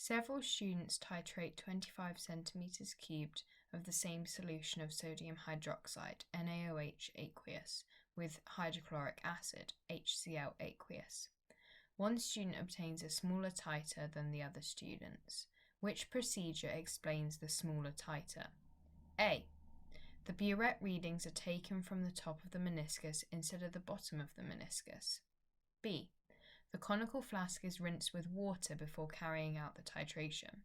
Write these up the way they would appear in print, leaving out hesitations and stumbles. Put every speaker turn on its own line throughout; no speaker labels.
Several students titrate 25 centimeters cubed of the same solution of sodium hydroxide, NaOH aqueous, with hydrochloric acid, HCl aqueous. One student obtains a smaller titer than the other students. Which procedure explains the smaller titer? A. The burette readings are taken from the top of the meniscus instead of the bottom of the meniscus. B. The conical flask is rinsed with water before carrying out the titration.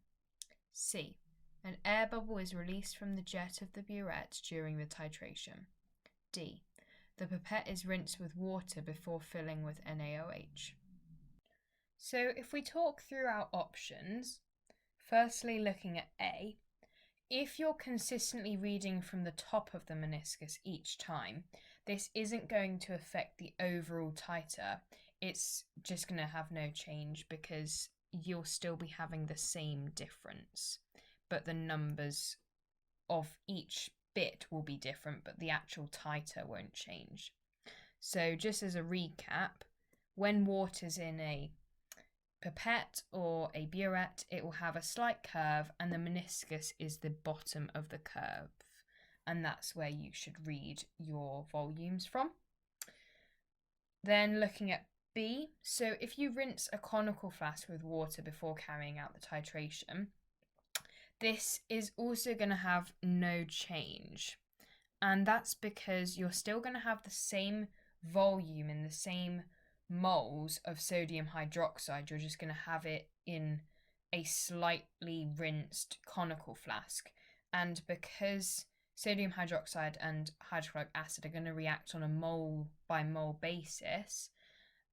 C. An air bubble is released from the jet of the burette during the titration. D. The pipette is rinsed with water before filling with NaOH. So if we talk through our options, firstly looking at A, if you're consistently reading from the top of the meniscus each time, this isn't going to affect the overall titer. It's just going to have no change because you'll still be having the same difference, but the numbers of each bit will be different, but the actual titer won't change. So just as a recap, when water's in a pipette or a burette, it will have a slight curve and the meniscus is the bottom of the curve, and that's where you should read your volumes from. Then looking at B, so if you rinse a conical flask with water before carrying out the titration, this is also going to have no change, and that's because you're still going to have the same volume and the same moles of sodium hydroxide. You're just going to have it in a slightly rinsed conical flask, and because sodium hydroxide and hydrochloric acid are going to react on a mole by mole basis,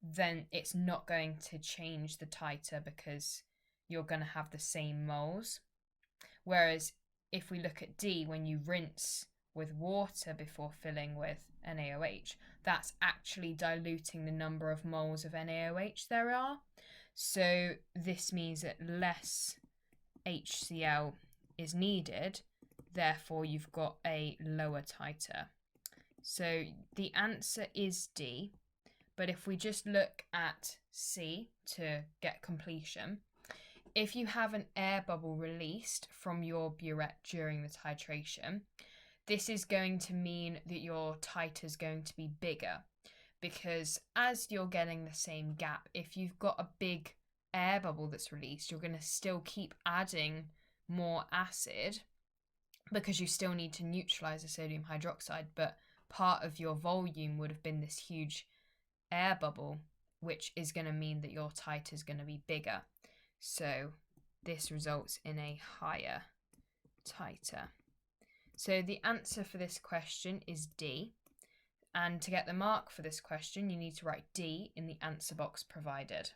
then it's not going to change the titer because you're going to have the same moles. Whereas if we look at D, when you rinse with water before filling with NaOH, that's actually diluting the number of moles of NaOH there are. So this means that less HCl is needed, therefore you've got a lower titer. So the answer is D, but if we just look at C to get completion, if you have an air bubble released from your burette during the titration, this is going to mean that your titer is going to be bigger, because as you're getting the same gap, if you've got a big air bubble that's released, you're going to still keep adding more acid because you still need to neutralize the sodium hydroxide, but part of your volume would have been this huge air bubble, which is going to mean that your titer is going to be bigger. So this results in a higher titer. So the answer for this question is D. And to get the mark for this question, you need to write D in the answer box provided.